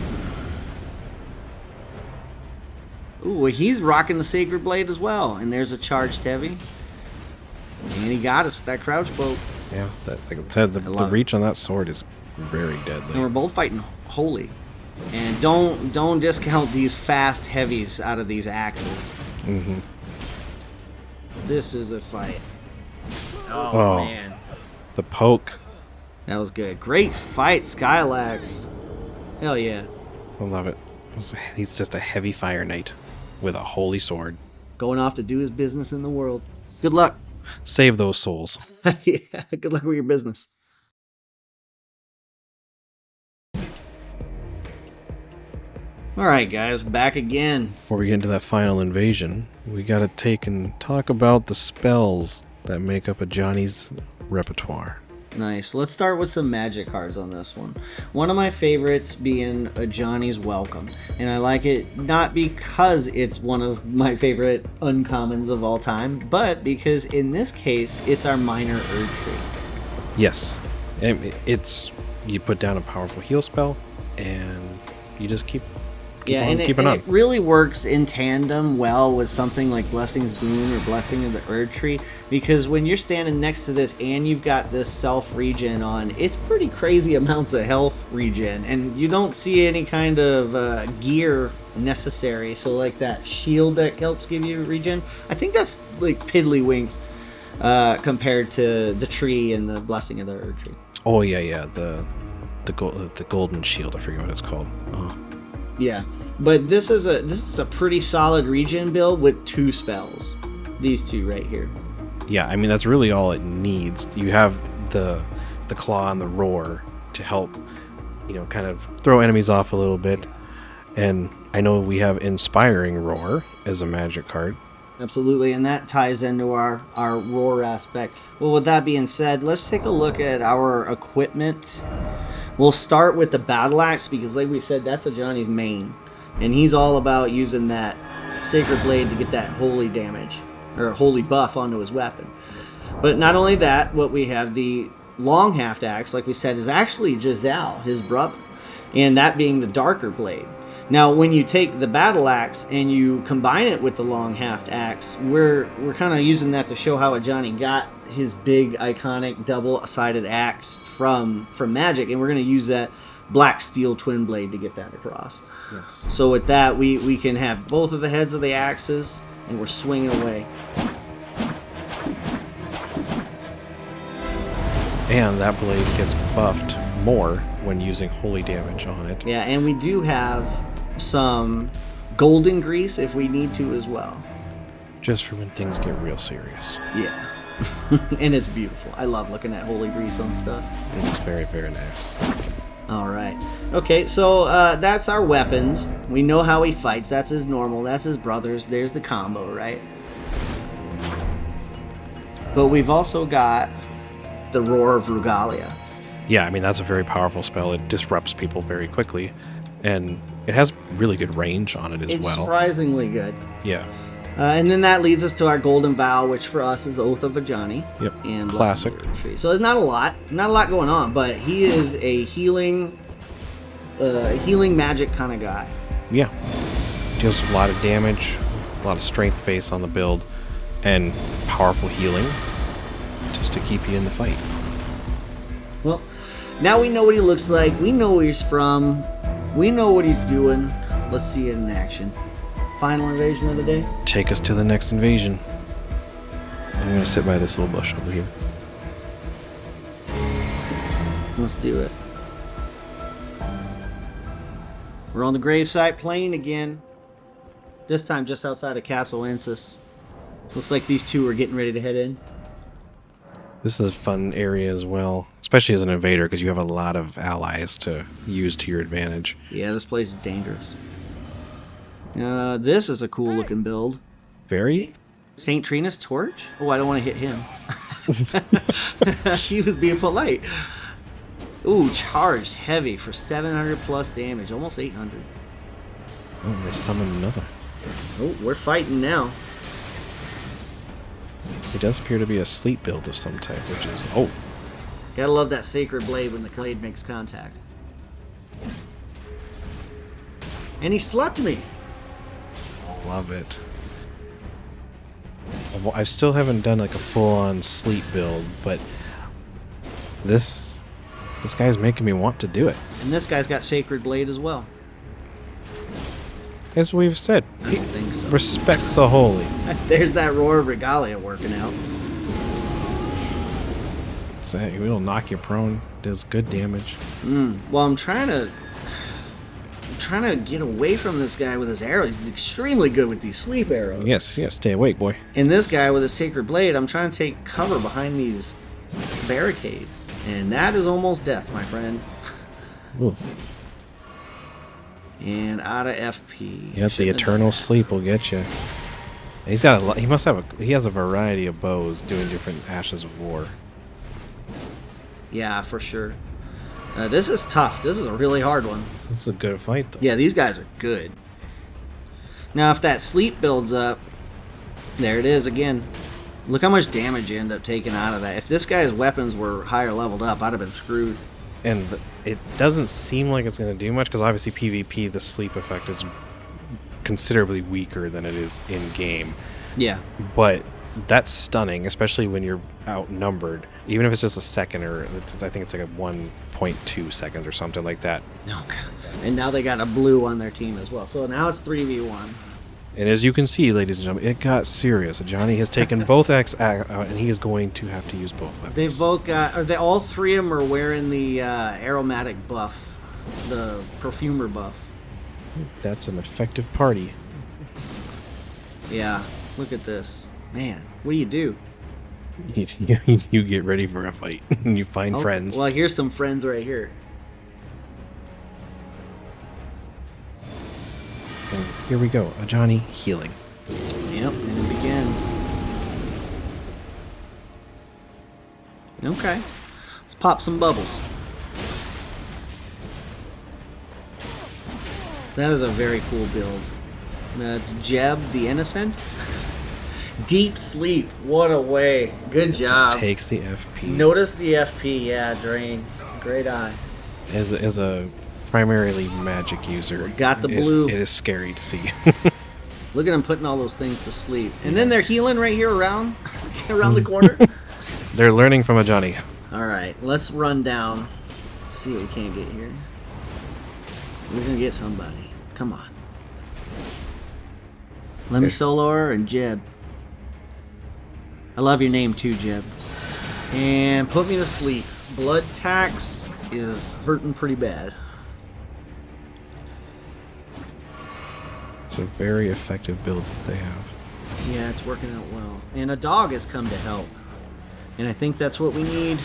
Ooh, he's rocking the Sacred Blade as well. And there's a charged heavy. And he got us with that crouch boat. Yeah, like I said, the reach on that sword is very deadly. And we're both fighting holy. And don't discount these fast heavies out of these axes. Mm-hmm. This is a fight. Oh, man. The poke. That was good. Great fight, Skylax. Hell yeah. I love it. He's just a heavy fire knight with a holy sword. Going off to do his business in the world. Good luck. Save those souls. Yeah, good luck with your business. Alright guys, back again. Before we get into that final invasion, we gotta take and talk about the spells that make up Ajani's repertoire. Nice. Let's start with some magic cards on this one. One of my favorites being Ajani's Welcome. And I like it not because it's one of my favorite uncommons of all time, but because in this case, it's our minor Erdtree. Yes. And it's, you put down a powerful heal spell, and you just keep on keeping on. It really works in tandem well with something like Blessing's Boon or Blessing of the Erdtree, because when you're standing next to this and you've got this self regen on, it's pretty crazy amounts of health regen, and you don't see any kind of gear necessary. So like that shield that helps give you regen, I think that's like piddlywinks compared to the tree and the Blessing of the Erdtree. Oh yeah, the golden shield. I forget what it's called. Oh. Yeah, but this is a pretty solid regen build with 2 spells. These 2 right here. Yeah, I mean that's really all it needs. You have the claw and the roar to help, kind of throw enemies off a little bit. And I know we have inspiring roar as a magic card. Absolutely, and that ties into our roar aspect. Well, with that being said, let's take a look at our equipment. We'll start with the battle axe because, like we said, that's Ajani's main, and he's all about using that sacred blade to get that holy damage or holy buff onto his weapon. But not only that, what we have, the long haft axe, like we said, is actually Giselle, his brother, and that being the darker blade. Now, when you take the battle axe and you combine it with the long haft axe, we're kind of using that to show how Ajani got his big iconic double-sided axe from Magic, and we're going to use that black steel twin blade to get that across. Yes. So with that, we can have both of the heads of the axes, and we're swinging away. And that blade gets buffed more when using holy damage on it. Yeah, and we do have some golden grease if we need to as well. Just for when things get real serious. Yeah. And it's beautiful. I love looking at holy grease on stuff. It's very, very nice. All right. Okay, so that's our weapons. We know how he fights. That's his normal. That's his brothers. There's the combo, right? But we've also got the Roar of Regalia. Yeah, I mean, that's a very powerful spell. It disrupts people very quickly. And it has really good range on it as well. It's surprisingly good. Yeah. And then that leads us to our Golden Vow, which for us is Oath of Ajani. Yep. And Classic. So there's not a lot going on, but he is a healing magic kind of guy. Yeah. Deals a lot of damage, a lot of strength base on the build, and powerful healing just to keep you in the fight. Well, now we know what he looks like. We know where he's from. We know what he's doing. Let's see it in action. Final invasion of the day. Take us to the next invasion. I'm going to sit by this little bush over here. Let's do it. We're on the gravesite plain again. This time just outside of Castle Insus. Looks like these 2 are getting ready to head in. This is a fun area as well, especially as an invader, because you have a lot of allies to use to your advantage. Yeah, this place is dangerous. This is a cool looking build. Very? St. Trina's Torch? Oh, I don't want to hit him. He was being polite. Ooh, charged heavy for 700 plus damage, almost 800. Oh, they summoned another. Oh, we're fighting now. It does appear to be a sleep build of some type, which is... Oh! Gotta love that sacred blade when the blade makes contact. And he slept me. Love it. I still haven't done like a full-on sleep build, but this guy's making me want to do it. And this guy's got sacred blade as well. As we've said, I don't think so. Respect the holy. There's that Roar of Regalia working out. It'll knock you prone. Does good damage. Well, I'm trying to get away from this guy with his arrows. He's extremely good with these sleep arrows. Yes, stay awake, boy. And this guy with a sacred blade, I'm trying to take cover behind these barricades. And that is almost death, my friend. Ooh. And out of FP. Yep, the eternal sleep will get you. He's got a. He has a variety of bows doing different ashes of war. Yeah, for sure. This is tough. This is a really hard one. It's a good fight, though. Yeah, these guys are good. Now, if that sleep builds up, there it is again. Look how much damage you end up taking out of that. If this guy's weapons were higher leveled up, I'd have been screwed. And it doesn't seem like it's going to do much, because obviously PvP, the sleep effect is considerably weaker than it is in-game. Yeah. But that's stunning, especially when you're outnumbered. Even if it's just a second, or I think it's like a 1.2 seconds or something like that. Okay. And now they got a blue on their team as well. So now it's 3v1. And as you can see, ladies and gentlemen, it got serious. Johnny has taken both X out, and he is going to have to use both weapons. They've both got, all three of them are wearing the aromatic buff, the perfumer buff. That's an effective party. Yeah, look at this. Man, what do you do? You get ready for a fight. You find friends. Well, here's some friends right here. And here we go. Ajani healing. Yep, and it begins. Okay, let's pop some bubbles. That is a very cool build. That's Jeb the Innocent. Deep sleep. What a way. Good job. Just takes the FP. Notice the FP. Yeah, Drain. Great eye. As a primarily magic user, Got the blue. It is scary to see. Look at them putting all those things to sleep. And then they're healing right here around the corner. They're learning from Ajani. All right, let's run down. See what we can't get here. We're going to get somebody. Come on. Let me solo her and Jeb. I love your name too, Jeb. And put me to sleep. Blood tax is hurting pretty bad. It's a very effective build that they have. Yeah, it's working out well. And a dog has come to help. And I think that's what we need.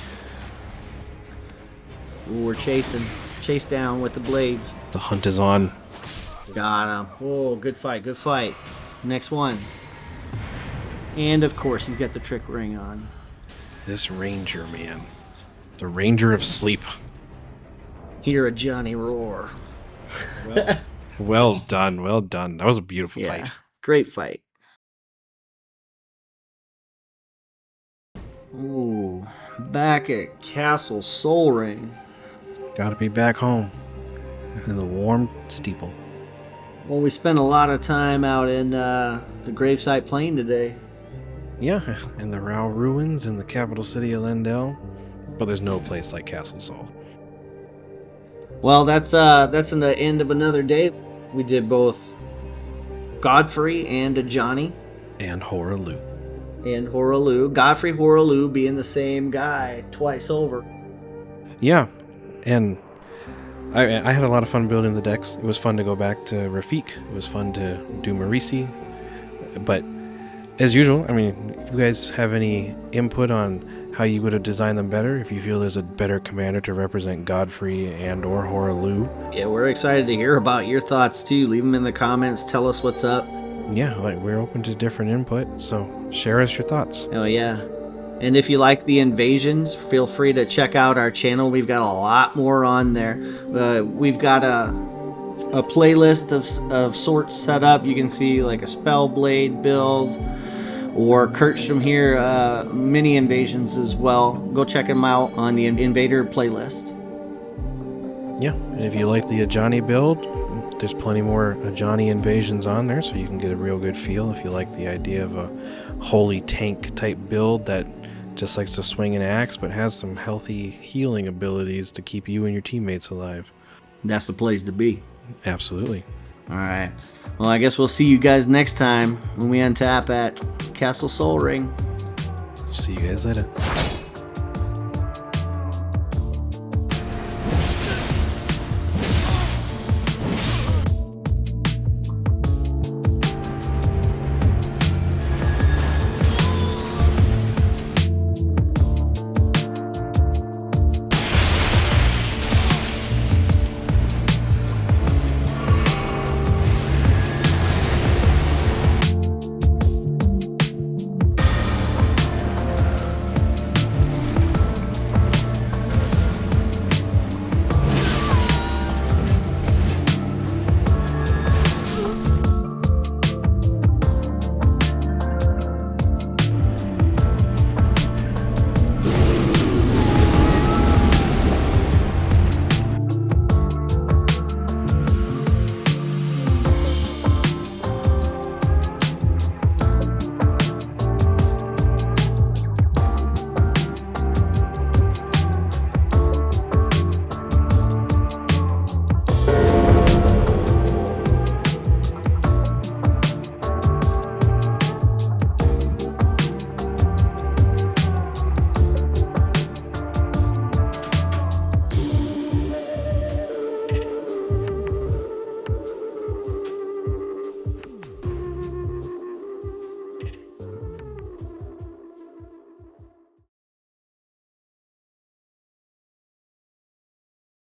Ooh, we're chasing. Chase down with the blades. The hunt is on. Got him. Oh, good fight, good fight. Next one. And of course, he's got the trick ring on. This ranger, man. The ranger of sleep. Hear a Johnny roar. Well done, well done. That was a beautiful Yeah, fight. great fight. Ooh, back at Castle Soul Ring. Gotta be back home. In the warm steeple. Well, we spent a lot of time out in the Gravesite Plain today. Yeah, in the Rao ruins in the capital city of Lendell. But there's no place like Castle Soul. Well, that's in the end of another day. We did both Godfrey and Ajani. And Horalu. And Horalu. Godfrey Horalu being the same guy twice over. Yeah, and I had a lot of fun building the decks. It was fun to go back to Rafik. It was fun to do Marisi. But as usual, I mean, if you guys have any input on how you would have designed them better, if you feel there's a better commander to represent Godfrey and or Horalu. Yeah, we're excited to hear about your thoughts too. Leave them in the comments. Tell us what's up. Yeah, like we're open to different input, so share us your thoughts. Oh yeah. And if you like the invasions, feel free to check out our channel. We've got a lot more on there. We've got a playlist of sorts set up. You can see like a Spellblade build or Kurtstrom here, mini invasions as well. Go check them out on the Invader playlist. Yeah, and if you like the Ajani build, there's plenty more Ajani invasions on there, so you can get a real good feel if you like the idea of a holy tank type build that just likes to swing an axe but has some healthy healing abilities to keep you and your teammates alive. That's the place to be. Absolutely. All right. Well, I guess we'll see you guys next time when we untap at Castle Soul Ring. See you guys later.